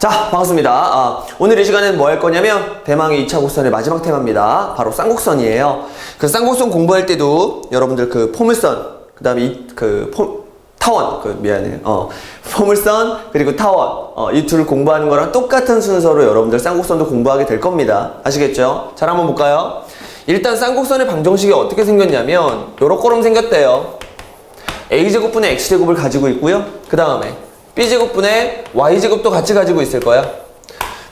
자, 반갑습니다. 오늘 이 시간에는 뭐 할 거냐면 대망의 2차 곡선의 마지막 테마입니다. 바로 쌍곡선이에요. 그 쌍곡선 공부할 때도 여러분들 그 포물선, 그 다음에 타원, 포물선 그리고 타원 이 둘 공부하는 거랑 똑같은 순서로 여러분들 쌍곡선도 공부하게 될 겁니다. 아시겠죠? 잘 한번 볼까요? 일단 쌍곡선의 방정식이 어떻게 생겼냐면 요렇게럼 생겼대요. a제곱분의 x제곱을 가지고 있고요. 그 다음에 b제곱분의 y제곱도 같이 가지고 있을 거야.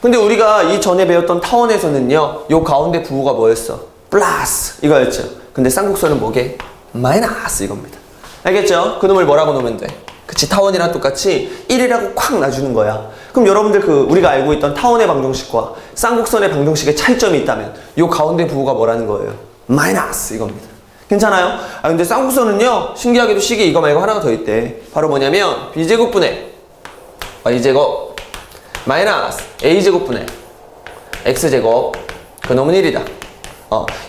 근데 우리가 이 전에 배웠던 타원에서는요, 요 가운데 부호가 뭐였어? 플러스 이거였죠. 근데 쌍곡선은 뭐게? 마이너스 이겁니다. 알겠죠? 그놈을 뭐라고 놓으면 돼? 그치, 타원이랑 똑같이 1이라고 콱 놔주는 거야. 그럼 여러분들 우리가 알고 있던 타원의 방정식과 쌍곡선의 방정식에 차이점이 있다면 요 가운데 부호가 뭐라는 거예요? 마이너스 이겁니다. 괜찮아요? 근데 쌍곡선은요, 신기하게도 식이 이거 말고 하나가 더 있대. 바로 뭐냐면 b제곱분의 y제곱 마이너스 a제곱분의 x제곱 그놈은 1이다.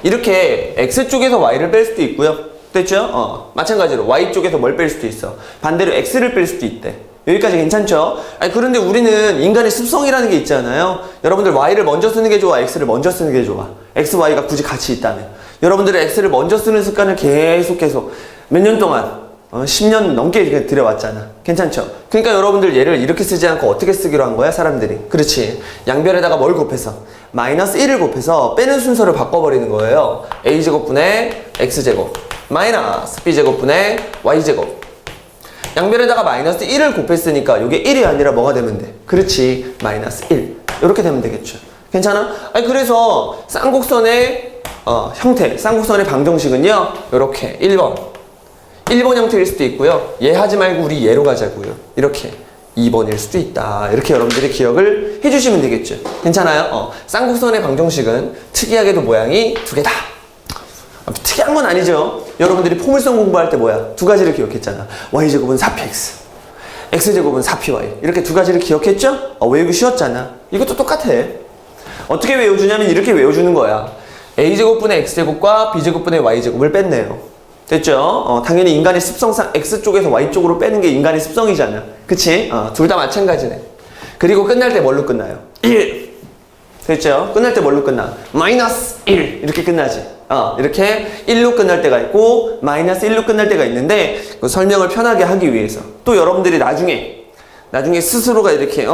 이렇게 x쪽에서 y를 뺄 수도 있고요. 됐죠? 마찬가지로 y쪽에서 뭘 뺄 수도 있어. 반대로 x를 뺄 수도 있대. 여기까지 괜찮죠? 그런데 우리는 인간의 습성이라는 게 있잖아요. 여러분들 y를 먼저 쓰는 게 좋아, x를 먼저 쓰는 게 좋아? x, y가 굳이 같이 있다면 여러분들의 x를 먼저 쓰는 습관을 계속 몇 년 동안 10년 넘게 들여왔잖아. 괜찮죠? 그러니까 여러분들 얘를 이렇게 쓰지 않고 어떻게 쓰기로 한 거야, 사람들이? 그렇지. 양변에다가 뭘 곱해서? 마이너스 1을 곱해서 빼는 순서를 바꿔버리는 거예요. a제곱분의 x제곱 마이너스 b제곱분의 y제곱. 양변에다가 마이너스 1을 곱했으니까 이게 1이 아니라 뭐가 되면 돼? 그렇지. 마이너스 1. 이렇게 되면 되겠죠. 괜찮아? 그래서 쌍곡선의 형태, 쌍곡선의 방정식은요, 요렇게 1번 형태일 수도 있고요. 얘 하지 말고 우리 얘로 가자고요. 이렇게 2번일 수도 있다. 이렇게 여러분들이 기억을 해주시면 되겠죠. 괜찮아요? 쌍곡선의 방정식은 특이하게도 모양이 두 개다. 특이한 건 아니죠. 여러분들이 포물선 공부할 때 뭐야? 두 가지를 기억했잖아. y제곱은 4px, x제곱은 4py. 이렇게 두 가지를 기억했죠? 외우기 쉬웠잖아. 이것도 똑같아. 어떻게 외워주냐면 이렇게 외워주는 거야. a제곱분의 x제곱과 b제곱분의 y제곱을 뺐네요. 됐죠? 당연히 인간의 습성상 x쪽에서 y쪽으로 빼는 게 인간의 습성이잖아. 그치? 둘 다 마찬가지네. 그리고 끝날 때 뭘로 끝나요? 1. 됐죠? 끝날 때 뭘로 끝나? 마이너스 1. 이렇게 끝나지. 이렇게 1로 끝날 때가 있고 마이너스 1로 끝날 때가 있는데 그 설명을 편하게 하기 위해서 또 여러분들이 나중에 스스로가 이렇게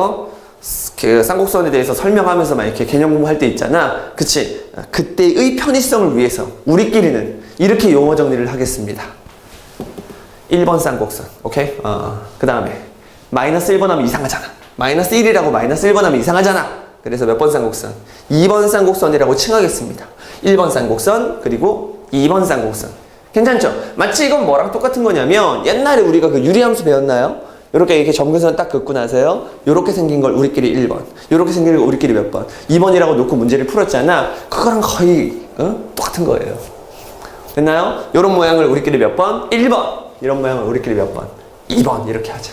그 쌍곡선에 대해서 설명하면서 막 이렇게 개념 공부할 때 있잖아. 그치? 그때의 편의성을 위해서 우리끼리는 이렇게 용어 정리를 하겠습니다. 1번 쌍곡선. 오케이? 그 다음에 마이너스 1번 하면 이상하잖아. 마이너스 1이라고 마이너스 1번 하면 이상하잖아. 그래서 몇 번 쌍곡선? 2번 쌍곡선이라고 칭하겠습니다. 1번 쌍곡선 그리고 2번 쌍곡선. 괜찮죠? 마치 이건 뭐랑 똑같은 거냐면 옛날에 우리가 그 유리함수 배웠나요? 이렇게 점근선 딱 긋고 나서요, 요렇게 생긴 걸 우리끼리 1번, 요렇게 생긴 걸 우리끼리 몇 번, 2번이라고 놓고 문제를 풀었잖아. 그거랑 거의 똑같은 거예요. 됐나요? 요런 모양을 우리끼리 몇 번? 1번. 이런 모양을 우리끼리 몇 번? 2번. 이렇게 하자.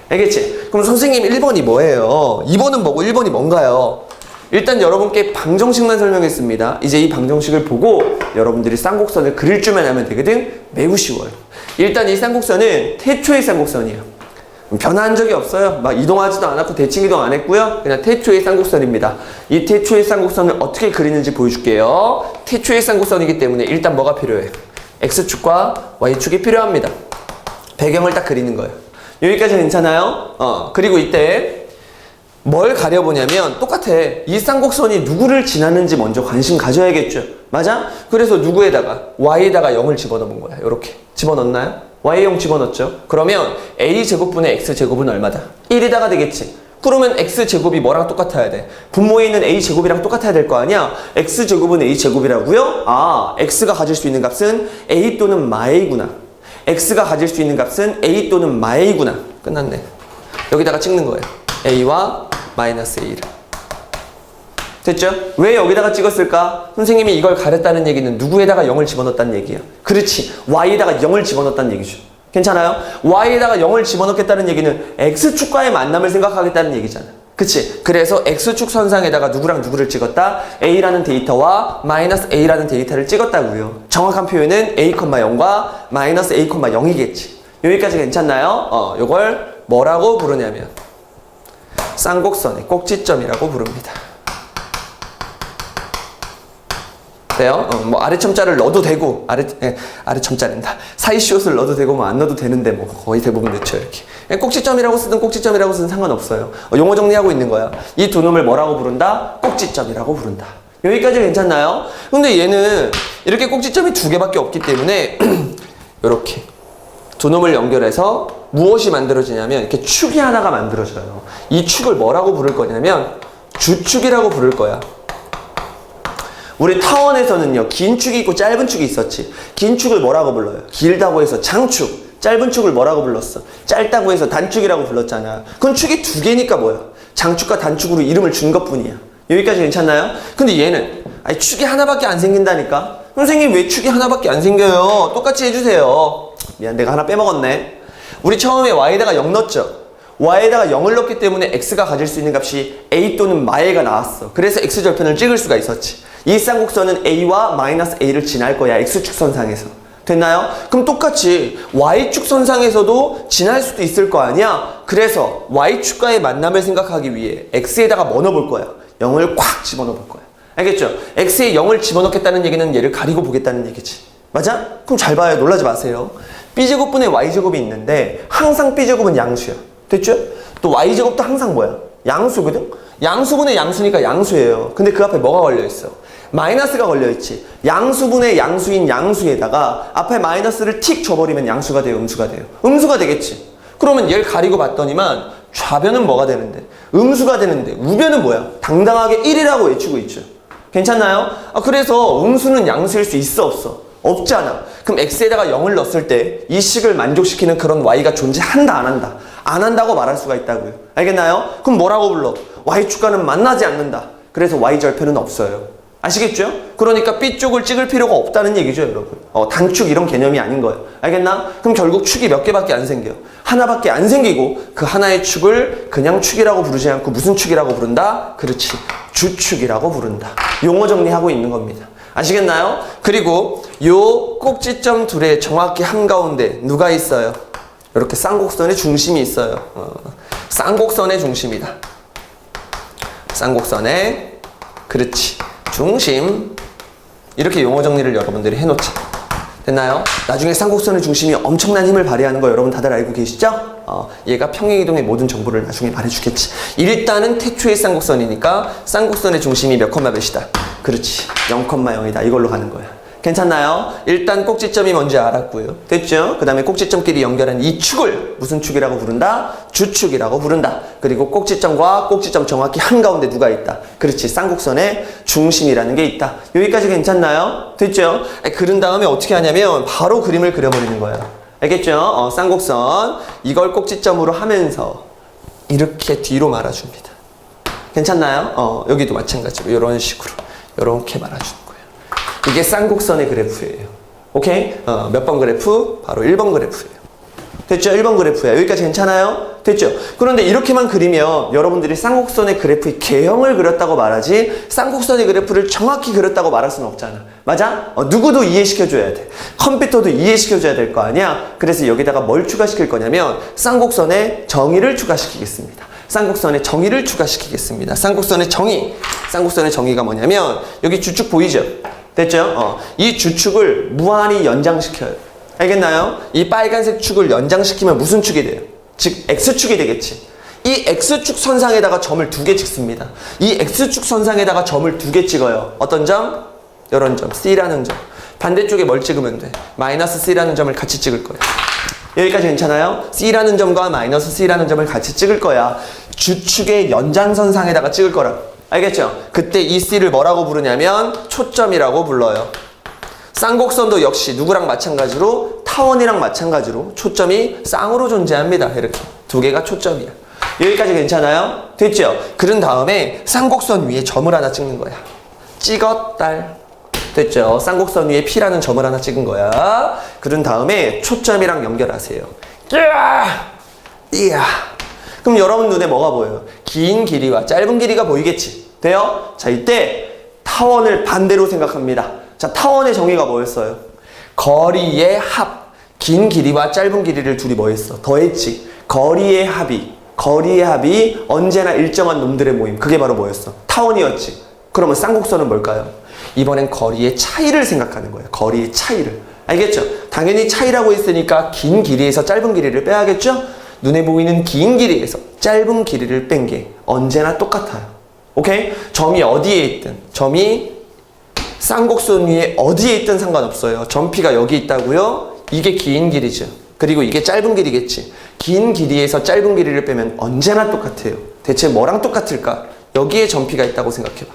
알겠지? 그럼 선생님 1번이 뭐예요? 2번은 뭐고 1번이 뭔가요? 일단 여러분께 방정식만 설명했습니다. 이제 이 방정식을 보고 여러분들이 쌍곡선을 그릴 줄만 하면 되거든? 매우 쉬워요. 일단 이 쌍곡선은 태초의 쌍곡선이에요. 변화한 적이 없어요. 막 이동하지도 않았고 대칭 이동 안 했고요. 그냥 태초의 쌍곡선입니다. 이 태초의 쌍곡선을 어떻게 그리는지 보여줄게요. 태초의 쌍곡선이기 때문에 일단 뭐가 필요해요? x축과 y축이 필요합니다. 배경을 딱 그리는 거예요. 여기까지 괜찮아요? 그리고 이때 뭘 가려보냐면 똑같아. 이 쌍곡선이 누구를 지나는지 먼저 관심 가져야겠죠. 맞아? 그래서 누구에다가 y에다가 0을 집어넣은 거야. 이렇게 집어넣나요? y에 0 집어넣었죠. 그러면 a제곱분의 x제곱은 얼마다? 1이다가 되겠지. 그러면 x제곱이 뭐랑 똑같아야 돼? 분모에 있는 a제곱이랑 똑같아야 될 거 아니야? x제곱은 a제곱이라고요? x가 가질 수 있는 값은 a 또는 마이구나. x가 가질 수 있는 값은 a 또는 마이구나. 끝났네. 여기다가 찍는 거예요. a와 마이너스 a를. 됐죠? 왜 여기다가 찍었을까? 선생님이 이걸 가렸다는 얘기는 누구에다가 0을 집어넣었다는 얘기야. 그렇지. y에다가 0을 집어넣었다는 얘기죠. 괜찮아요? y에다가 0을 집어넣겠다는 얘기는 x축과의 만남을 생각하겠다는 얘기잖아. 그치? 그래서 x축 선상에다가 누구랑 누구를 찍었다? a라는 데이터와 마이너스 a라는 데이터를 찍었다고요. 정확한 표현은 a, 0과 마이너스 a, 0이겠지. 여기까지 괜찮나요? 요걸 뭐라고 부르냐면 쌍곡선의 꼭지점이라고 부릅니다. 돼요? 뭐 아래 첨자를 넣어도 되고 아래 첨자랜다. 사이 시옷을 넣어도 되고 뭐 안 넣어도 되는데 뭐 거의 대부분 넣죠 이렇게. 꼭지점이라고 쓰든 꼭지점이라고 쓰든 상관없어요. 용어 정리하고 있는 거야. 이 두 놈을 뭐라고 부른다? 꼭지점이라고 부른다. 여기까지 괜찮나요? 근데 얘는 이렇게 꼭지점이 두 개밖에 없기 때문에 이렇게 두 놈을 연결해서 무엇이 만들어지냐면 이렇게 축이 하나가 만들어져요. 이 축을 뭐라고 부를 거냐면 주축이라고 부를 거야. 우리 타원에서는요, 긴 축이 있고 짧은 축이 있었지. 긴 축을 뭐라고 불러요? 길다고 해서 장축. 짧은 축을 뭐라고 불렀어? 짧다고 해서 단축이라고 불렀잖아. 그건 축이 두 개니까 뭐야? 장축과 단축으로 이름을 준 것뿐이야. 여기까지 괜찮나요? 근데 얘는 아니 축이 하나밖에 안 생긴다니까? 선생님 왜 축이 하나밖에 안 생겨요? 똑같이 해주세요. 미안, 내가 하나 빼먹었네. 우리 처음에 y에다가 0 넣었죠? y에다가 0을 넣었기 때문에 x가 가질 수 있는 값이 a 또는 마에가 나왔어. 그래서 x절편을 찍을 수가 있었지. 이 쌍곡선은 a와 마이너스 a를 지날 거야. x축 선상에서. 됐나요? 그럼 똑같이 y축 선상에서도 지날 수도 있을 거 아니야? 그래서 y축과의 만남을 생각하기 위해 x에다가 뭐 넣어볼 거야? 0을 꽉 집어넣어볼 거야. 알겠죠? x에 0을 집어넣겠다는 얘기는 얘를 가리고 보겠다는 얘기지. 맞아? 그럼 잘 봐요. 놀라지 마세요. b제곱분의 y제곱이 있는데 항상 b제곱은 양수야. 됐죠? 또 y제곱도 항상 뭐야? 양수거든? 양수분의 양수니까 양수예요. 근데 그 앞에 뭐가 걸려있어? 마이너스가 걸려있지. 양수분의 양수인 양수에다가 앞에 마이너스를 틱 줘버리면 양수가 돼요? 음수가 돼요? 음수가 되겠지. 그러면 얘를 가리고 봤더니만 좌변은 뭐가 되는데? 음수가 되는데 우변은 뭐야? 당당하게 1이라고 외치고 있죠. 괜찮나요? 그래서 음수는 양수일 수 있어 없어? 없잖아. 그럼 x에다가 0을 넣었을 때 이 식을 만족시키는 그런 y가 존재한다 안 한다? 안 한다고 말할 수가 있다고요. 알겠나요? 그럼 뭐라고 불러? y축과는 만나지 않는다. 그래서 y절편은 없어요. 아시겠죠? 그러니까 B쪽을 찍을 필요가 없다는 얘기죠, 여러분. 단축 이런 개념이 아닌 거예요. 알겠나? 그럼 결국 축이 몇 개밖에 안 생겨. 하나밖에 안 생기고 그 하나의 축을 그냥 축이라고 부르지 않고 무슨 축이라고 부른다? 그렇지. 주축이라고 부른다. 용어 정리하고 있는 겁니다. 아시겠나요? 그리고 요 꼭지점 둘의 정확히 한가운데 누가 있어요? 이렇게 쌍곡선의 중심이 있어요. 쌍곡선의 중심이다. 쌍곡선의 그렇지. 중심. 이렇게 용어 정리를 여러분들이 해놓자. 됐나요? 나중에 쌍곡선의 중심이 엄청난 힘을 발휘하는 거 여러분 다들 알고 계시죠? 얘가 평행이동의 모든 정보를 나중에 말해주겠지. 일단은 태초의 쌍곡선이니까 쌍곡선의 중심이 몇 콤마 몇이다? 그렇지. 0,0이다. 이걸로 가는 거야. 괜찮나요? 일단 꼭지점이 뭔지 알았고요. 됐죠? 그 다음에 꼭지점끼리 연결한 이 축을 무슨 축이라고 부른다? 주축이라고 부른다. 그리고 꼭지점과 꼭지점 정확히 한가운데 누가 있다? 그렇지. 쌍곡선의 중심이라는 게 있다. 여기까지 괜찮나요? 됐죠? 그런 다음에 어떻게 하냐면 바로 그림을 그려버리는 거예요. 알겠죠? 쌍곡선 이걸 꼭지점으로 하면서 이렇게 뒤로 말아줍니다. 괜찮나요? 여기도 마찬가지로 이런 식으로 이렇게 말아주는 거예요. 이게 쌍곡선의 그래프예요. 오케이? 몇 번 그래프? 바로 1번 그래프예요. 됐죠? 1번 그래프야. 여기까지 괜찮아요? 됐죠? 그런데 이렇게만 그리면 여러분들이 쌍곡선의 그래프의 개형을 그렸다고 말하지 쌍곡선의 그래프를 정확히 그렸다고 말할 수는 없잖아. 맞아? 누구도 이해시켜줘야 돼. 컴퓨터도 이해시켜줘야 될 거 아니야? 그래서 여기다가 뭘 추가시킬 거냐면 쌍곡선의 정의를 추가시키겠습니다. 쌍곡선의 정의를 추가시키겠습니다. 쌍곡선의 정의. 쌍곡선의 정의가 뭐냐면 여기 주축 보이죠? 됐죠? 이 주축을 무한히 연장시켜요. 알겠나요? 이 빨간색 축을 연장시키면 무슨 축이 돼요? 즉 X축이 되겠지. 이 X축 선상에다가 점을 2개 찍습니다. 이 X축 선상에다가 점을 2개 찍어요. 어떤 점? 이런 점, C라는 점. 반대쪽에 뭘 찍으면 돼? 마이너스 C라는 점을 같이 찍을 거예요. 여기까지 괜찮아요? C라는 점과 마이너스 C라는 점을 같이 찍을 거야. 주축의 연장선상에다가 찍을 거라. 알겠죠? 그때 이 C를 뭐라고 부르냐면 초점이라고 불러요. 쌍곡선도 역시 누구랑 마찬가지로 타원이랑 마찬가지로 초점이 쌍으로 존재합니다. 이렇게 2개가 초점이야. 여기까지 괜찮아요? 됐죠? 그런 다음에 쌍곡선 위에 점을 하나 찍는 거야. 찍었달. 됐죠? 쌍곡선 위에 P라는 점을 하나 찍은 거야. 그런 다음에 초점이랑 연결하세요. 이야. 그럼 여러분 눈에 뭐가 보여요? 긴 길이와 짧은 길이가 보이겠지? 돼요? 자, 이때 타원을 반대로 생각합니다. 자, 타원의 정의가 뭐였어요? 거리의 합. 긴 길이와 짧은 길이를 둘이 뭐 했어? 더했지. 거리의 합이 거리의 합이 언제나 일정한 놈들의 모임. 그게 바로 뭐였어? 타원이었지. 그러면 쌍곡선은 뭘까요? 이번엔 거리의 차이를 생각하는 거예요. 거리의 차이를. 알겠죠? 당연히 차이라고 했으니까 긴 길이에서 짧은 길이를 빼야겠죠? 눈에 보이는 긴 길이에서 짧은 길이를 뺀 게 언제나 똑같아요. 오케이? 점이 어디에 있든, 점이 쌍곡선 위에 어디에 있든 상관없어요. 점피가 여기 있다고요? 이게 긴 길이죠. 그리고 이게 짧은 길이겠지. 긴 길이에서 짧은 길이를 빼면 언제나 똑같아요. 대체 뭐랑 똑같을까? 여기에 점피가 있다고 생각해봐.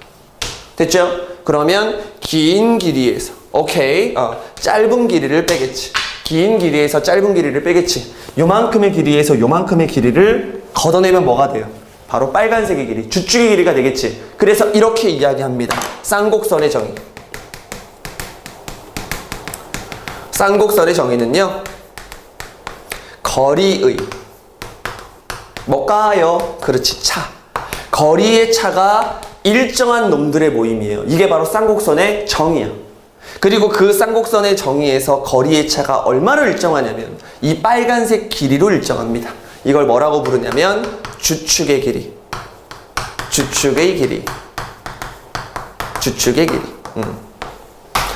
됐죠? 그러면 긴 길이에서 오케이 짧은 길이를 빼겠지. 긴 길이에서 짧은 길이를 빼겠지. 요만큼의 길이에서 요만큼의 길이를 걷어내면 뭐가 돼요? 바로 빨간색의 길이, 주축의 길이가 되겠지. 그래서 이렇게 이야기합니다. 쌍곡선의 정의. 쌍곡선의 정의는요, 거리의 뭘까요? 그렇지, 차. 거리의 차가 일정한 놈들의 모임이에요. 이게 바로 쌍곡선의 정의야. 그리고 그 쌍곡선의 정의에서 거리의 차가 얼마로 일정하냐면 이 빨간색 길이로 일정합니다. 이걸 뭐라고 부르냐면 주축의 길이. 주축의 길이. 주축의 길이.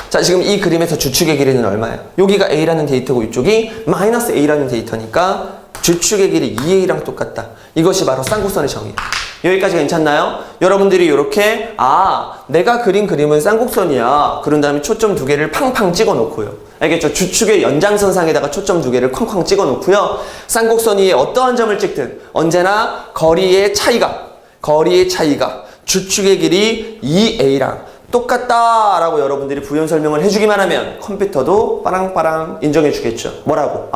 자, 지금 이 그림에서 주축의 길이는 얼마야? 여기가 A라는 데이터고 이쪽이 마이너스 A라는 데이터니까 주축의 길이 2A랑 똑같다. 이것이 바로 쌍곡선의 정의야. 여기까지 괜찮나요? 여러분들이 이렇게 내가 그린 그림은 쌍곡선이야. 그런 다음에 초점 두 개를 팡팡 찍어 놓고요. 알겠죠? 주축의 연장선상에다가 초점 두 개를 쾅쾅 찍어 놓고요. 쌍곡선 위에 어떠한 점을 찍든 언제나 거리의 차이가 주축의 길이 2A랑 똑같다라고 여러분들이 부연 설명을 해주기만 하면 컴퓨터도 빠랑빠랑 인정해 주겠죠. 뭐라고?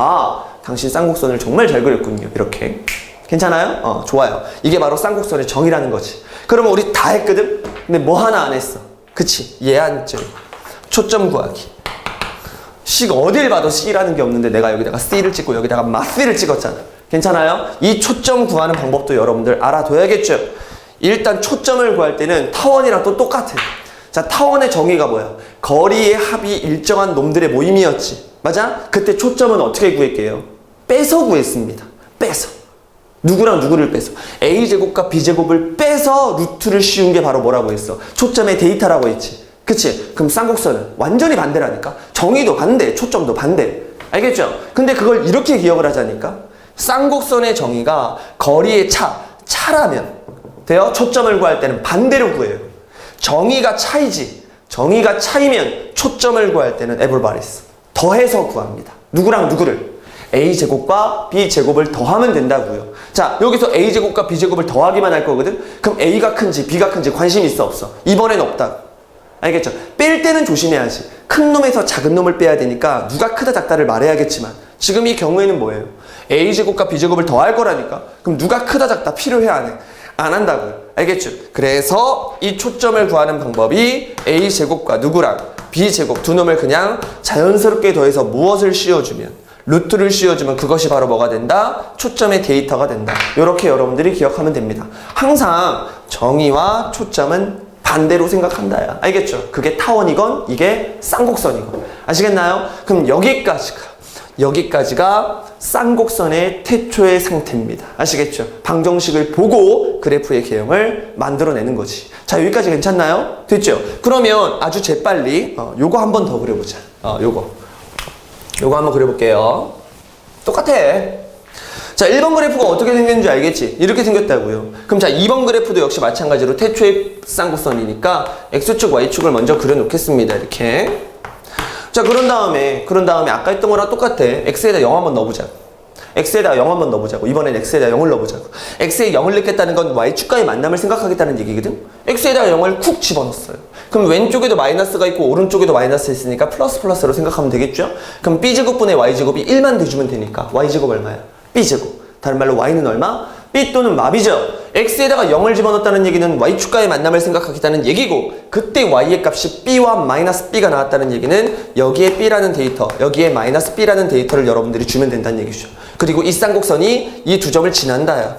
당신 쌍곡선을 정말 잘 그렸군요. 이렇게. 괜찮아요? 좋아요. 이게 바로 쌍곡선의 정의라는 거지. 그러면 우리 다 했거든? 근데 뭐 하나 안 했어. 그치? 예안점. 초점 구하기. C가 어딜 봐도 C라는 게 없는데 내가 여기다가 C를 찍고 여기다가 마스를 찍었잖아. 괜찮아요? 이 초점 구하는 방법도 여러분들 알아둬야겠죠? 일단 초점을 구할 때는 타원이랑 또 똑같아. 자, 타원의 정의가 뭐야? 거리의 합이 일정한 놈들의 모임이었지. 맞아? 그때 초점은 어떻게 구할게요? 빼서 구했습니다. 빼서. 누구랑 누구를 빼서? A제곱과 B제곱을 빼서 루트를 씌운 게 바로 뭐라고 했어? 초점의 데이터라고 했지. 그치? 그럼 쌍곡선은 완전히 반대라니까? 정의도 반대, 초점도 반대. 알겠죠? 근데 그걸 이렇게 기억을 하자니까? 쌍곡선의 정의가 거리의 차라면 돼요? 초점을 구할 때는 반대로 구해요. 정의가 차이지. 정의가 차이면 초점을 구할 때는 에볼바리스. 더해서 구합니다. 누구랑 누구를? A제곱과 B제곱을 더하면 된다고요. 자, 여기서 A제곱과 B제곱을 더하기만 할 거거든? 그럼 A가 큰지 B가 큰지 관심 있어 없어? 이번엔 없다고. 알겠죠? 뺄 때는 조심해야지. 큰 놈에서 작은 놈을 빼야 되니까 누가 크다 작다를 말해야겠지만 지금 이 경우에는 뭐예요? A제곱과 B제곱을 더할 거라니까? 그럼 누가 크다 작다 필요해 안 해? 안 한다고요. 알겠죠? 그래서 이 초점을 구하는 방법이 A제곱과 누구랑 B제곱 두 놈을 그냥 자연스럽게 더해서 무엇을 씌워주면 루트를 씌워주면 그것이 바로 뭐가 된다? 초점의 데이터가 된다. 이렇게 여러분들이 기억하면 됩니다. 항상 정의와 초점은 반대로 생각한다야. 알겠죠? 그게 타원이건 이게 쌍곡선이건. 아시겠나요? 그럼 여기까지가 쌍곡선의 태초의 상태입니다. 아시겠죠? 방정식을 보고 그래프의 개형을 만들어내는 거지. 자, 여기까지 괜찮나요? 됐죠? 그러면 아주 재빨리 요거 한번 더 그려보자. 요거 한번 그려볼게요. 똑같아. 자, 1번 그래프가 어떻게 생겼는지 알겠지? 이렇게 생겼다고요. 그럼 자, 2번 그래프도 역시 마찬가지로 태초의 쌍곡선이니까 X축, Y축을 먼저 그려놓겠습니다. 이렇게. 자, 그런 다음에 아까 했던 거랑 똑같아. X에다 0 한번 넣어보자. X에다 0 한번 넣어보자고. 이번엔 X에다 0을 넣어보자고. X에 0을 넣겠다는 건 Y축과의 만남을 생각하겠다는 얘기거든? X에다 0을 쿡 집어넣었어요. 그럼 왼쪽에도 마이너스가 있고 오른쪽에도 마이너스 있으니까 플러스로 생각하면 되겠죠? 그럼 B제곱분의 Y제곱이 1만 대주면 되니까 Y제곱 얼마야? B제곱. 다른 말로 Y는 얼마? B 또는 마비죠. X에다가 0을 집어넣었다는 얘기는 Y축과의 만남을 생각하겠다는 얘기고 그때 Y의 값이 B와 마이너스 B가 나왔다는 얘기는 여기에 B라는 데이터, 여기에 마이너스 B라는 데이터를 여러분들이 주면 된다는 얘기죠. 그리고 이 쌍곡선이 이 두 점을 지난다야.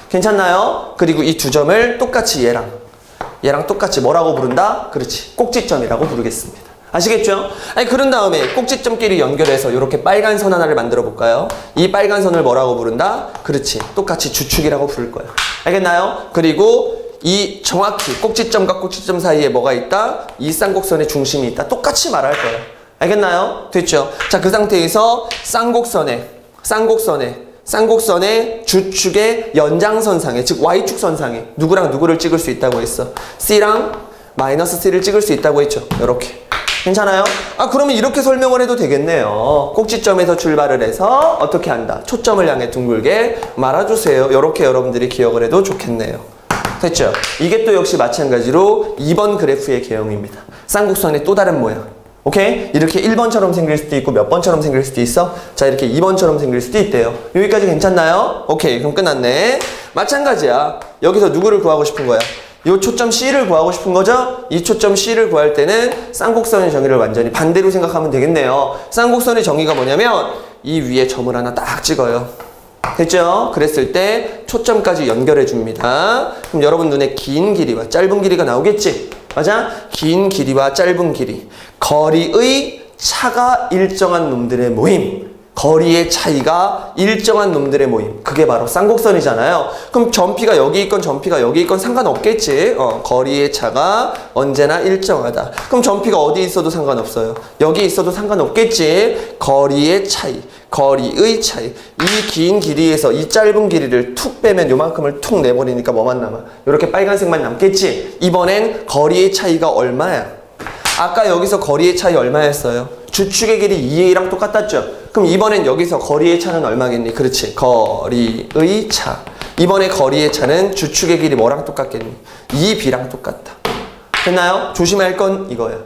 괜찮나요? 그리고 이 두 점을 똑같이 얘랑 똑같이 뭐라고 부른다? 그렇지. 꼭지점이라고 부르겠습니다. 아시겠죠? 아니 그런 다음에 꼭지점끼리 연결해서 이렇게 빨간 선 하나를 만들어 볼까요? 이 빨간 선을 뭐라고 부른다? 그렇지. 똑같이 주축이라고 부를 거야. 알겠나요? 그리고 이 정확히 꼭지점과 꼭지점 사이에 뭐가 있다? 이 쌍곡선의 중심이 있다. 똑같이 말할 거예요. 알겠나요? 됐죠? 자, 그 상태에서 쌍곡선의 주축의 연장선상에, 즉 Y축 선상에 누구랑 누구를 찍을 수 있다고 했어? C랑 마이너스 C를 찍을 수 있다고 했죠? 요렇게. 괜찮아요? 아, 그러면 이렇게 설명을 해도 되겠네요. 꼭지점에서 출발을 해서 어떻게 한다? 초점을 향해 둥글게 말아주세요. 요렇게 여러분들이 기억을 해도 좋겠네요. 됐죠? 이게 또 역시 마찬가지로 2번 그래프의 개형입니다. 쌍곡선의 또 다른 모양. 오케이? 이렇게 1번처럼 생길 수도 있고 몇 번처럼 생길 수도 있어? 자, 이렇게 2번처럼 생길 수도 있대요. 여기까지 괜찮나요? 오케이, 그럼 끝났네. 마찬가지야. 여기서 누구를 구하고 싶은 거야? 이 초점 C를 구하고 싶은 거죠? 이 초점 C를 구할 때는 쌍곡선의 정의를 완전히 반대로 생각하면 되겠네요. 쌍곡선의 정의가 뭐냐면 이 위에 점을 하나 딱 찍어요. 됐죠? 그랬을 때 초점까지 연결해 줍니다. 그럼 여러분 눈에 긴 길이와 짧은 길이가 나오겠지? 맞아? 긴 길이와 짧은 길이. 거리의 차가 일정한 놈들의 모임. 거리의 차이가 일정한 놈들의 모임. 그게 바로 쌍곡선이잖아요. 그럼 점피가 여기 있건 점피가 여기 있건 상관없겠지. 거리의 차가 언제나 일정하다. 그럼 점피가 어디 있어도 상관없어요. 여기 있어도 상관없겠지. 거리의 차이. 거리의 차이. 이 긴 길이에서 이 짧은 길이를 툭 빼면 요만큼을 툭 내버리니까 뭐만 남아? 이렇게 빨간색만 남겠지. 이번엔 거리의 차이가 얼마야? 아까 여기서 거리의 차이 얼마였어요? 주축의 길이 2a랑 똑같았죠? 그럼 이번엔 여기서 거리의 차는 얼마겠니? 그렇지. 거리의 차. 이번에 거리의 차는 주축의 길이 뭐랑 똑같겠니? 2b랑 똑같다. 됐나요? 조심해야 할 건 이거야.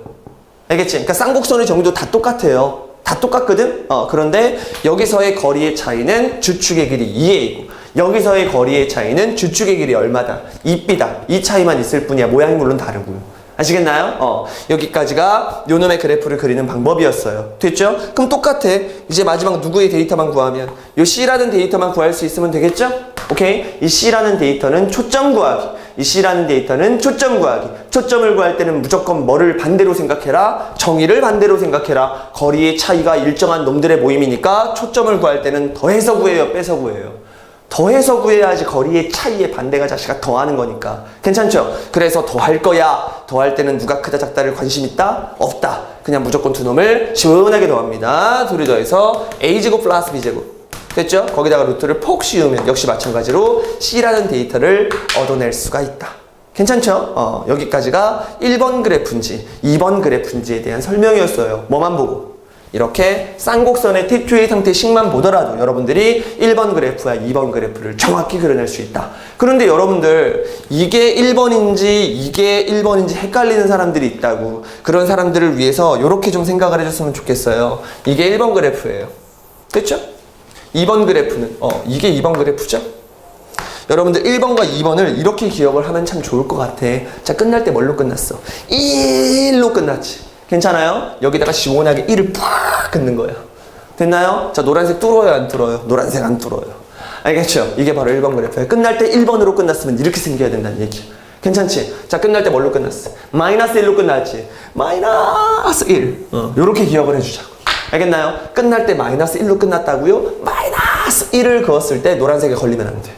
알겠지? 그러니까 쌍곡선의 정의도 다 똑같아요. 다 똑같거든? 그런데 여기서의 거리의 차이는 주축의 길이 2a이고 여기서의 거리의 차이는 주축의 길이 얼마다? 2b다. 이 차이만 있을 뿐이야. 모양이 물론 다르고요. 아시겠나요? 여기까지가 요놈의 그래프를 그리는 방법이었어요. 됐죠? 그럼 똑같아. 이제 마지막 누구의 데이터만 구하면 요 C라는 데이터만 구할 수 있으면 되겠죠? 오케이? 이 C라는 데이터는 초점 구하기. 이 C라는 데이터는 초점 구하기. 초점을 구할 때는 무조건 뭐를 반대로 생각해라? 정의를 반대로 생각해라. 거리의 차이가 일정한 놈들의 모임이니까 초점을 구할 때는 더해서 구해요? 빼서 구해요? 더해서 구해야지 거리의 차이의 반대가 자식아 더하는 거니까. 괜찮죠? 그래서 더할 거야. 더할 때는 누가 크다 작다를 관심 있다? 없다. 그냥 무조건 두 놈을 시원하게 더합니다. 둘이 더해서 a제곱 플러스 b제곱. 됐죠? 거기다가 루트를 폭 씌우면 역시 마찬가지로 C라는 데이터를 얻어낼 수가 있다. 괜찮죠? 여기까지가 1번 그래프인지 2번 그래프인지에 대한 설명이었어요. 뭐만 보고? 이렇게 쌍곡선의 팁2의 상태식만 보더라도 여러분들이 1번 그래프와 2번 그래프를 정확히 그려낼 수 있다. 그런데 여러분들 이게 1번인지 이게 1번인지 헷갈리는 사람들이 있다고. 그런 사람들을 위해서 이렇게 좀 생각을 해줬으면 좋겠어요. 이게 1번 그래프예요. 됐죠? 2번 그래프는 이게 2번 그래프죠? 여러분들 1번과 2번을 이렇게 기억을 하면 참 좋을 것 같아. 자, 끝날 때 뭘로 끝났어? 1로 끝났지. 괜찮아요? 여기다가 시원하게 1을 팍 끊는 거예요. 됐나요? 자, 노란색 뚫어요, 안 뚫어요? 노란색 안 뚫어요. 알겠죠? 이게 바로 1번 그래프예요. 끝날 때 1번으로 끝났으면 이렇게 생겨야 된다는 얘기야. 괜찮지? 자, 끝날 때 뭘로 끝났어? 마이너스 1로 끝났지? 마이너스 1. 요렇게 기억을 해주자고. 알겠나요? 끝날 때 마이너스 1로 끝났다고요? 마이너스 1을 그었을 때 노란색에 걸리면 안 돼.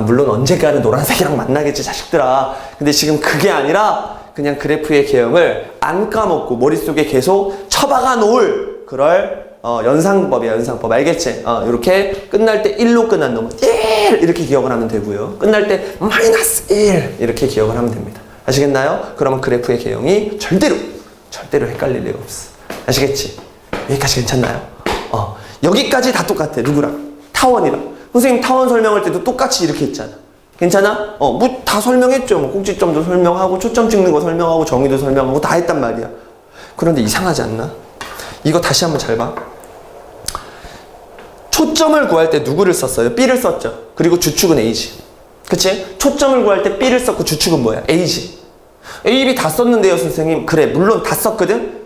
물론 언젠가는 노란색이랑 만나겠지, 자식들아. 근데 지금 그게 아니라 그냥 그래프의 개형을 안 까먹고 머릿속에 계속 처박아 놓을 그럴 연상법이야, 연상법. 알겠지? 이렇게 끝날 때 1로 끝난 놈은 1 이렇게 기억을 하면 되고요. 끝날 때 마이너스 1 이렇게 기억을 하면 됩니다. 아시겠나요? 그러면 그래프의 개형이 절대로 헷갈릴 리가 없어. 아시겠지? 여기까지 괜찮나요? 여기까지 다 똑같아. 누구랑? 타원이랑. 선생님 타원 설명할 때도 똑같이 이렇게 했잖아. 괜찮아? 뭐 다 설명했죠. 뭐 꼭지점도 설명하고 초점 찍는 거 설명하고 정의도 설명하고 다 했단 말이야. 그런데 이상하지 않나? 이거 다시 한번 잘 봐. 초점을 구할 때 누구를 썼어요? B를 썼죠. 그리고 주축은 A지. 그치? 초점을 구할 때 B를 썼고 주축은 뭐야? A지. A, B 다 썼는데요, 선생님. 그래, 물론 다 썼거든?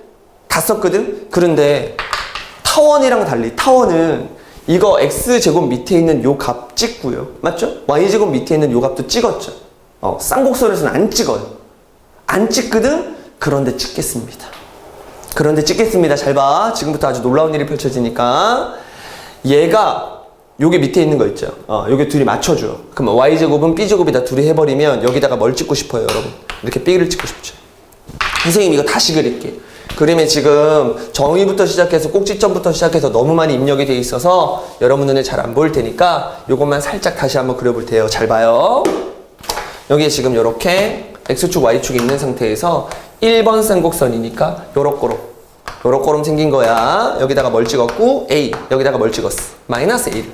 다 썼거든? 그런데 타원이랑 달리 타원은 이거 x제곱 밑에 있는 요 값 찍고요. 맞죠? y제곱 밑에 있는 요 값도 찍었죠. 쌍곡선에서는 안 찍어요. 안 찍거든? 그런데 찍겠습니다. 그런데 찍겠습니다. 잘 봐. 지금부터 아주 놀라운 일이 펼쳐지니까. 얘가 여기 밑에 있는 거 있죠. 여기 둘이 맞춰줘. 그럼 y제곱은 b제곱이다 둘이 해버리면 여기다가 뭘 찍고 싶어요, 여러분? 이렇게 b를 찍고 싶죠. 선생님 이거 다시 그릴게. 그림에 지금 정의부터 시작해서 꼭지점부터 시작해서 너무 많이 입력이 돼 있어서 여러분 눈에 잘 안 보일 테니까 요것만 살짝 다시 한번 그려볼 테요. 잘 봐요. 여기에 지금 이렇게 x축, y축이 있는 상태에서 1번 쌍곡선이니까 요렇게럼 생긴 거야. 여기다가 뭘 찍었고 a, 여기다가 뭘 찍었어? 마이너스 a를.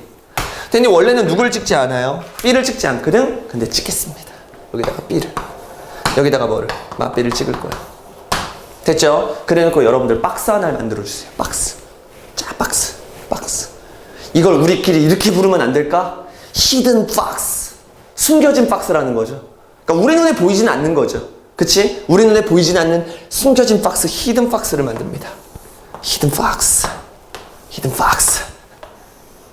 근데 원래는 누굴 찍지 않아요? b를 찍지 않거든? 근데 찍겠습니다. 여기다가 b를. 여기다가 뭐를? b를 찍을 거야. 됐죠? 그래놓고 여러분들 박스 하나를 만들어주세요. 박스. 자, 박스. 이걸 우리끼리 이렇게 부르면 안 될까? 히든 박스. 숨겨진 박스라는 거죠. 그러니까 우리 눈에 보이진 않는 거죠. 그치? 우리 눈에 보이진 않는 숨겨진 박스, 히든 박스를 만듭니다. 히든 박스.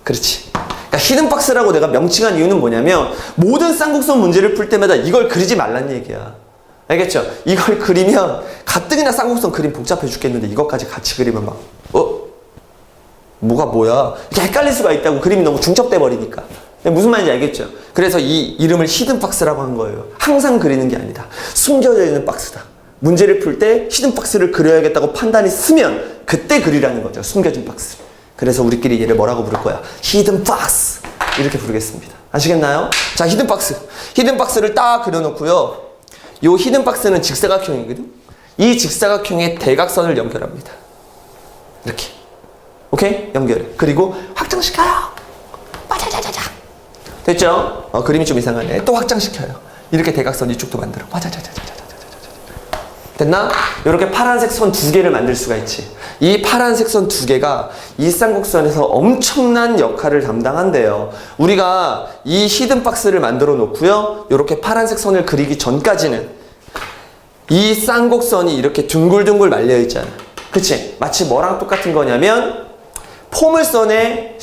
그렇지. 그러니까 히든 박스라고 내가 명칭한 이유는 뭐냐면 모든 쌍곡선 문제를 풀 때마다 이걸 그리지 말란 얘기야. 알겠죠? 이걸 그리면 가뜩이나 쌍곡선 그림 복잡해 죽겠는데 이것까지 같이 그리면 막 뭐가 뭐야? 이렇게 헷갈릴 수가 있다고. 그림이 너무 중첩돼 버리니까. 무슨 말인지 알겠죠? 그래서 이 이름을 히든 박스라고 한 거예요. 항상 그리는 게 아니다. 숨겨져 있는 박스다. 문제를 풀 때 히든 박스를 그려야겠다고 판단이 쓰면 그때 그리라는 거죠. 숨겨진 박스. 그래서 우리끼리 얘를 뭐라고 부를 거야? 히든 박스. 이렇게 부르겠습니다. 아시겠나요? 자, 히든 박스. 히든 박스를 딱 그려놓고요. 요 히든 박스는 직사각형이거든? 이 직사각형의 대각선을 연결합니다. 이렇게. 오케이? 연결해. 그리고 확장시켜요. 빠자자자자. 됐죠? 그림이 좀 이상하네. 또 확장시켜요. 이렇게 대각선 이쪽도 만들어. 빠자자자자자자자. 됐나? 이렇게 파란색 선 두 개를 만들 수가 있지. 이 파란색 선 두 개가 이 쌍곡선에서 엄청난 역할을 담당한대요. 우리가 이 히든 박스를 만들어 놓고요. 이렇게 파란색 선을 그리기 전까지는 이 쌍곡선이 이렇게 둥글둥글 말려 있잖아. 그치? 마치 뭐랑 똑같은 거냐면 포물선의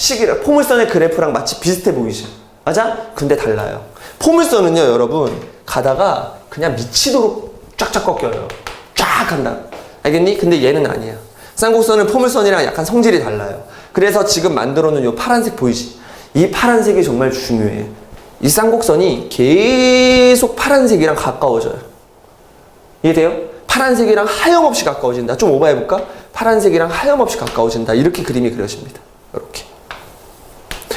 포물선의 그래프랑 마치 비슷해 보이죠? 맞아? 근데 달라요. 포물선은요, 여러분, 가다가 그냥 미치도록 쫙쫙 꺾여요. 쫙 간다. 알겠니? 근데 얘는 아니야. 쌍곡선은 포물선이랑 약간 성질이 달라요. 그래서 지금 만들어 놓은 이 파란색 보이지? 이 파란색이 정말 중요해. 이 쌍곡선이 계속 파란색이랑 가까워져요. 이해돼요? 파란색이랑 하염없이 가까워진다. 좀 오버해볼까? 파란색이랑 하염없이 가까워진다. 이렇게 그림이 그려집니다. 이렇게.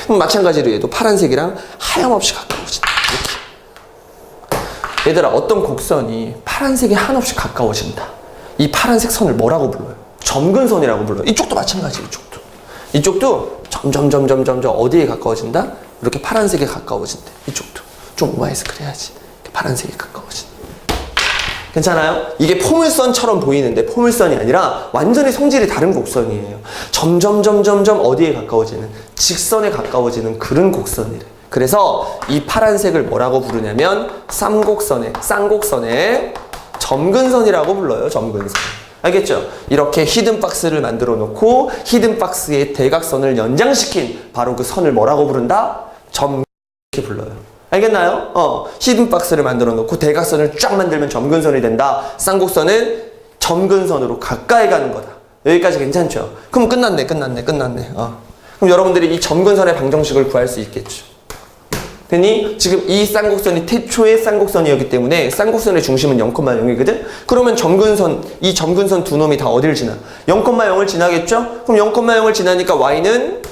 그럼 마찬가지로 얘도 파란색이랑 하염없이 가까워진다. 이렇게. 얘들아, 어떤 곡선이 파란색이 한없이 가까워진다. 이 파란색 선을 뭐라고 불러요? 점근선이라고 불러요. 이쪽도 마찬가지. 이쪽도 점점 어디에 가까워진다? 이렇게 파란색에 가까워진대. 이쪽도 좀 오버해서 그래야지. 파란색에 가까워진다. 괜찮아요? 이게 포물선처럼 보이는데 포물선이 아니라 완전히 성질이 다른 곡선이에요. 점점 어디에 가까워지는? 직선에 가까워지는 그런 곡선이래. 그래서 이 파란색을 뭐라고 부르냐면 쌍곡선의 점근선이라고 불러요. 점근선. 알겠죠? 이렇게 히든 박스를 만들어 놓고 히든 박스의 대각선을 연장시킨 바로 그 선을 뭐라고 부른다? 이렇게 불러요. 알겠나요? 히든 박스를 만들어 놓고 대각선을 쫙 만들면 점근선이 된다. 쌍곡선은 점근선으로 가까이 가는 거다. 여기까지 괜찮죠? 그럼 끝났네. 그럼 여러분들이 이 점근선의 방정식을 구할 수 있겠죠. 됐니? 지금 이 쌍곡선이 태초의 쌍곡선이었기 때문에 쌍곡선의 중심은 0,0이거든? 그러면 이 점근선 두 놈이 다 어딜 지나? 0,0을 지나겠죠? 그럼 0,0을 지나니까 y는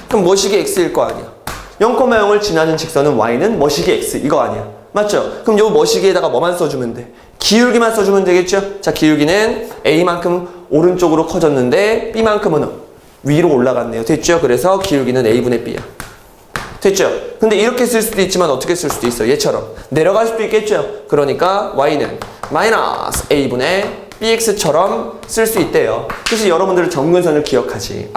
그럼 뭐시기 x일 거 아니야. 0,0을 지나는 직선은 y는 뭐시기 x 이거 아니야. 맞죠? 그럼 요 뭐시기에다가 뭐만 써주면 돼? 기울기만 써주면 되겠죠? 자, 기울기는 a만큼 오른쪽으로 커졌는데 b만큼은 위로 올라갔네요. 됐죠? 그래서 기울기는 a분의 b야. 됐죠? 근데 이렇게 쓸 수도 있지만 어떻게 쓸 수도 있어. 얘처럼 내려갈 수도 있겠죠? 그러니까 y는 마이너스 a분의 bx처럼 쓸 수 있대요. 그래서 여러분들은 점근선을 기억하지.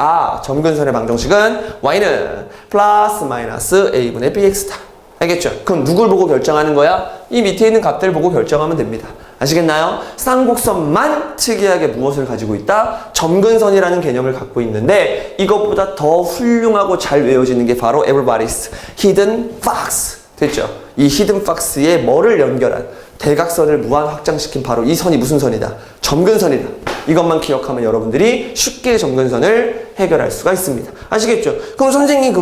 점근선의 방정식은 y는 플러스 마이너스 a분의 bx다. 알겠죠? 그럼 누굴 보고 결정하는 거야? 이 밑에 있는 값들 보고 결정하면 됩니다. 아시겠나요? 쌍곡선만 특이하게 무엇을 가지고 있다? 점근선이라는 개념을 갖고 있는데 이것보다 더 훌륭하고 잘 외워지는 게 바로 everybody's hidden box. 됐죠? 이 히든 박스에 뭐를 연결한? 대각선을 무한 확장시킨 바로 이 선이 무슨 선이다? 점근선이다. 이것만 기억하면 여러분들이 쉽게 점근선을 해결할 수가 있습니다. 아시겠죠? 그럼 선생님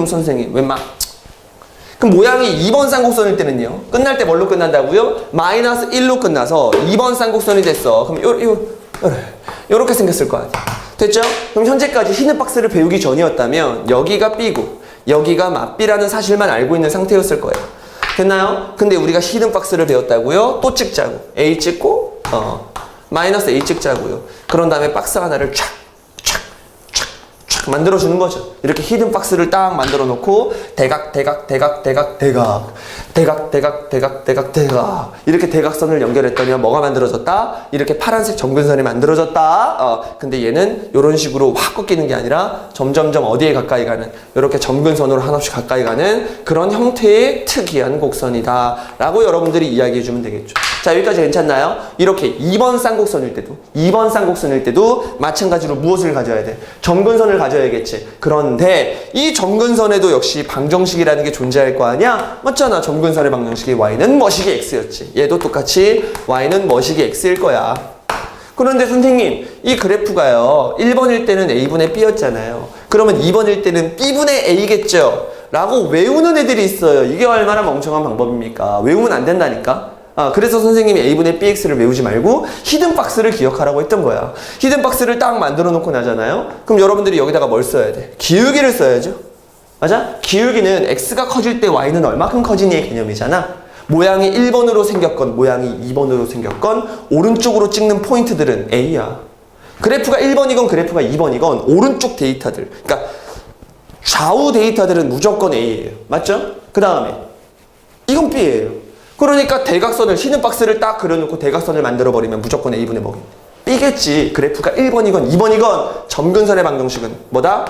그럼 모양이 2번 쌍곡선일 때는요, 끝날 때 뭘로 끝난다고요? 마이너스 1로 끝나서 2번 쌍곡선이 됐어. 그럼 요렇게 생겼을 거 아니야. 됐죠? 그럼 현재까지 히든박스를 배우기 전이었다면 여기가 B고 여기가 맞B라는 사실만 알고 있는 상태였을 거예요. 됐나요? 근데 우리가 히든박스를 배웠다고요? 또 찍자고. A 찍고 마이너스 A 찍자고요. 그런 다음에 박스 하나를 촥 만들어주는 거죠. 이렇게 히든 박스를 딱 만들어 놓고 대각 이렇게 대각선을 연결했더니 뭐가 만들어졌다? 이렇게 파란색 점근선이 만들어졌다. 근데 얘는 이런 식으로 확 꺾이는 게 아니라 점점점 어디에 가까이 가는, 이렇게 점근선으로 한없이 가까이 가는 그런 형태의 특이한 곡선이다 라고 여러분들이 이야기해 주면 되겠죠. 자, 여기까지 괜찮나요? 이렇게 2번 쌍곡선일 때도 마찬가지로 무엇을 가져야 돼? 점근선을 가져야겠지. 그런데 이 점근선에도 역시 방정식이라는 게 존재할 거 아니야? 맞잖아. 점근선의 방정식이 y는 뭐시기 x였지. 얘도 똑같이 y는 뭐시기 x일 거야. 그런데 선생님, 이 그래프가요, 1번일 때는 a분의 b였잖아요. 그러면 2번일 때는 b분의 a겠죠? 라고 외우는 애들이 있어요. 이게 얼마나 멍청한 방법입니까? 외우면 안 된다니까? 그래서 선생님이 a분의 bx를 외우지 말고 히든박스를 기억하라고 했던 거야. 히든박스를 딱 만들어 놓고 나잖아요. 그럼 여러분들이 여기다가 뭘 써야 돼? 기울기를 써야죠. 맞아? 기울기는 x가 커질 때 y는 얼마큼 커지니의 개념이잖아. 모양이 1번으로 생겼건 모양이 2번으로 생겼건 오른쪽으로 찍는 포인트들은 a야. 그래프가 1번이건 그래프가 2번이건 오른쪽 데이터들, 그러니까 좌우 데이터들은 무조건 a예요. 맞죠? 그 다음에 이건 b예요. 그러니까 대각선을, 히든박스를 딱 그려놓고 대각선을 만들어버리면 무조건 a분의 뭐겠니? b겠지. 그래프가 1번이건 2번이건 점근선의 방정식은 뭐다?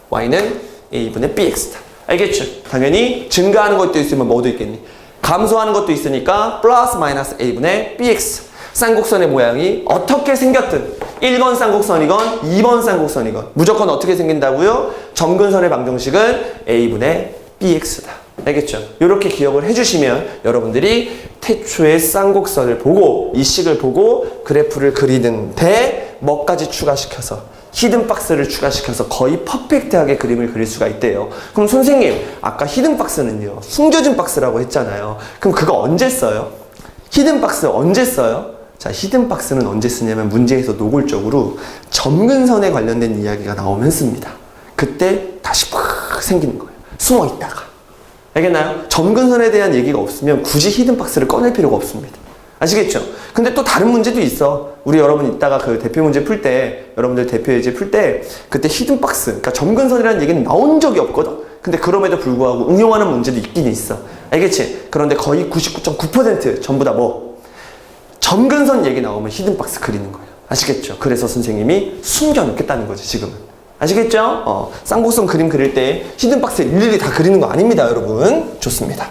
y는 a분의 bx다. 알겠죠? 당연히 증가하는 것도 있으면 뭐도 있겠니? 감소하는 것도 있으니까 플러스 마이너스 a분의 bx. 쌍곡선의 모양이 어떻게 생겼든 1번 쌍곡선이건 2번 쌍곡선이건 무조건 어떻게 생긴다고요? 점근선의 방정식은 a분의 bx다. 알겠죠? 이렇게 기억을 해주시면 여러분들이 태초의 쌍곡선을 보고 이 식을 보고 그래프를 그리는데 뭐까지 추가시켜서 히든박스를 추가시켜서 거의 퍼펙트하게 그림을 그릴 수가 있대요. 그럼 선생님, 아까 히든박스는요, 숨겨진 박스라고 했잖아요. 그럼 그거 언제 써요? 히든박스 언제 써요? 자, 히든박스는 언제 쓰냐면 문제에서 노골적으로 점근선에 관련된 이야기가 나오면 씁니다. 그때 다시 팍 생기는 거예요. 숨어 있다가. 알겠나요? 점근선에 대한 얘기가 없으면 굳이 히든박스를 꺼낼 필요가 없습니다. 아시겠죠? 근데 또 다른 문제도 있어. 우리 여러분 이따가 그 대표 문제 풀 때, 여러분들 대표 예제 풀 때 그때 히든박스, 그러니까 점근선이라는 얘기는 나온 적이 없거든? 근데 그럼에도 불구하고 응용하는 문제도 있긴 있어. 알겠지? 그런데 거의 99.9% 전부 다 뭐? 점근선 얘기 나오면 히든박스 그리는 거예요. 아시겠죠? 그래서 선생님이 숨겨놓겠다는 거지, 지금은. 아시겠죠? 쌍곡선 그림 그릴 때 히든박스 일일이 다 그리는 거 아닙니다, 여러분. 좋습니다.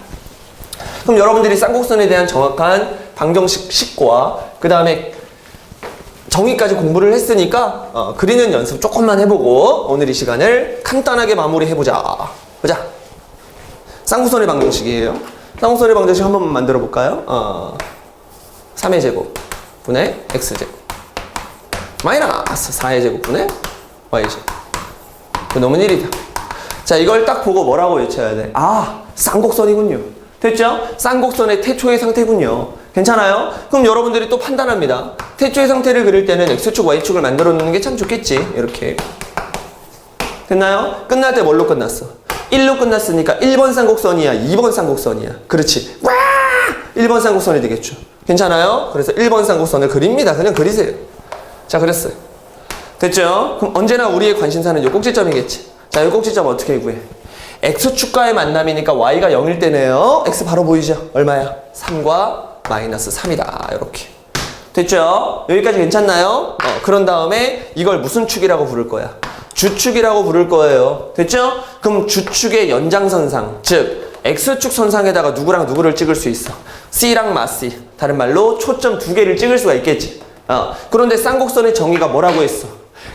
그럼 여러분들이 쌍곡선에 대한 정확한 방정식 식과 그 다음에 정의까지 공부를 했으니까 그리는 연습 조금만 해보고 오늘 이 시간을 간단하게 마무리해보자. 보자. 쌍곡선의 방정식이에요. 쌍곡선의 방정식 한 번만 만들어 볼까요? 3의 제곱 분의 x제곱 마이너스 4의 제곱 분의 y제곱. 그놈은 1이다. 자, 이걸 딱 보고 뭐라고 외쳐야 돼? 쌍곡선이군요. 됐죠? 쌍곡선의 태초의 상태군요. 괜찮아요? 그럼 여러분들이 또 판단합니다. 태초의 상태를 그릴 때는 x축, y축을 만들어 놓는 게 참 좋겠지. 이렇게. 됐나요? 끝날 때 뭘로 끝났어? 1로 끝났으니까 1번 쌍곡선이야, 2번 쌍곡선이야. 그렇지. 1번 쌍곡선이 되겠죠. 괜찮아요? 그래서 1번 쌍곡선을 그립니다. 그냥 그리세요. 자, 그랬어요. 됐죠? 그럼 언제나 우리의 관심사는 요 꼭지점이겠지. 자, 요 꼭지점 어떻게 구해? x축과의 만남이니까 y가 0일 때네요. x 바로 보이죠? 얼마야? 3과 마이너스 3이다. 이렇게. 됐죠? 여기까지 괜찮나요? 그런 다음에 이걸 무슨 축이라고 부를 거야? 주축이라고 부를 거예요. 됐죠? 그럼 주축의 연장선상, 즉 x축 선상에다가 누구랑 누구를 찍을 수 있어? c랑 마c. 다른 말로 초점 두 개를 찍을 수가 있겠지. 그런데 쌍곡선의 정의가 뭐라고 했어?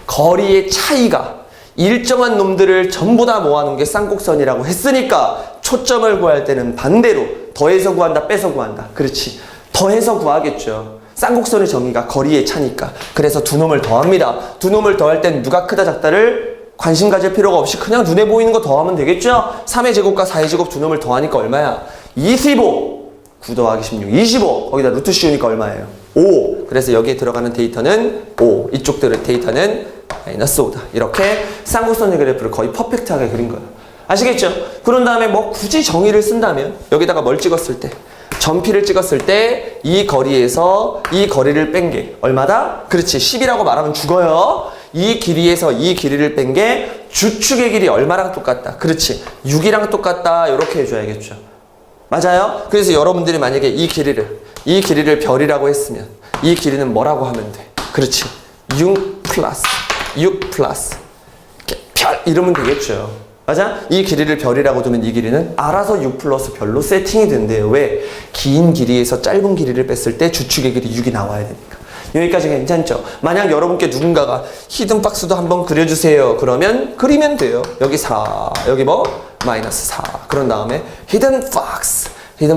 거리의 차이가 일정한 놈들을 전부 다 모아놓은 게 쌍곡선이라고 했으니까 초점을 구할 때는 반대로 더해서 구한다, 빼서 구한다. 그렇지. 더해서 구하겠죠. 쌍곡선의 정의가 거리의 차니까. 그래서 두 놈을 더합니다. 두 놈을 더할 땐 누가 크다 작다를 관심 가질 필요가 없이 그냥 눈에 보이는 거 더하면 되겠죠? 3의 제곱과 4의 제곱 두 놈을 더하니까 얼마야? 25! 9 더하기 16, 25! 거기다 루트 씌우니까 얼마예요? 5! 그래서 여기에 들어가는 데이터는 5. 이쪽 데이터는 마이너스 5다. 이렇게 쌍곡선의 그래프를 거의 퍼펙트하게 그린 거예요. 아시겠죠? 그런 다음에 뭐 굳이 정의를 쓴다면 여기다가 뭘 찍었을 때 점피를 찍었을 때 이 거리에서 이 거리를 뺀 게 얼마다? 그렇지, 10이라고 말하면 죽어요. 이 길이에서 이 길이를 뺀 게 주축의 길이 얼마랑 똑같다? 그렇지, 6이랑 똑같다. 이렇게 해줘야겠죠. 맞아요? 그래서 여러분들이 만약에 이 길이를 별이라고 했으면 이 길이는 뭐라고 하면 돼? 그렇지, 6 플러스 이렇게 별 이러면 되겠죠. 맞아? 이 길이를 별이라고 두면 이 길이는 알아서 6 플러스 별로 세팅이 된대요. 왜? 긴 길이에서 짧은 길이를 뺐을 때 주축의 길이 6이 나와야 되니까. 여기까지 괜찮죠? 만약 여러분께 누군가가 히든 박스도 한번 그려주세요. 그러면 그리면 돼요. 여기 4, 여기 뭐? 마이너스 4. 그런 다음에 히든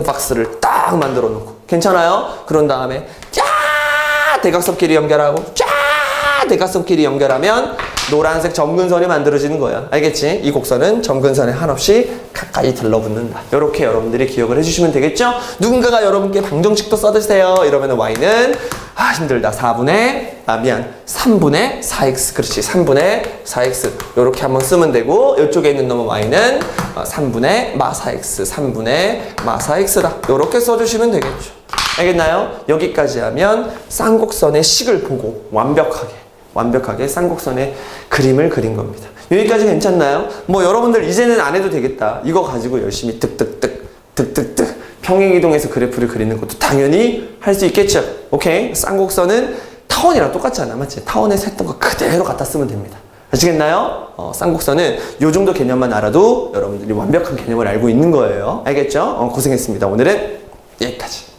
박스를 딱 만들어 놓고. 괜찮아요? 그런 다음에 대각선끼리 연결하고 대각선끼리 연결하면 노란색 점근선이 만들어지는 거야. 알겠지? 이 곡선은 점근선에 한없이 가까이 들러붙는다. 이렇게 여러분들이 기억을 해주시면 되겠죠? 누군가가 여러분께 방정식도 써주세요. 이러면 y는 힘들다. 3분의 4x. 그렇지, 3분의 4x. 이렇게 한번 쓰면 되고, 이쪽에 있는 놈은 y는 3분의 마4x. 3분의 마4x다. 이렇게 써주시면 되겠죠. 알겠나요? 여기까지 하면 쌍곡선의 식을 보고 완벽하게 쌍곡선의 그림을 그린 겁니다. 여기까지 괜찮나요? 뭐 여러분들 이제는 안 해도 되겠다. 이거 가지고 열심히 득득득 평행이동해서 그래프를 그리는 것도 당연히 할 수 있겠죠. 오케이? 쌍곡선은 타원이랑 똑같잖아. 맞지? 타원에서 했던 거 그대로 갖다 쓰면 됩니다. 아시겠나요? 쌍곡선은 요 정도 개념만 알아도 여러분들이 완벽한 개념을 알고 있는 거예요. 알겠죠? 고생했습니다. 오늘은 여기까지.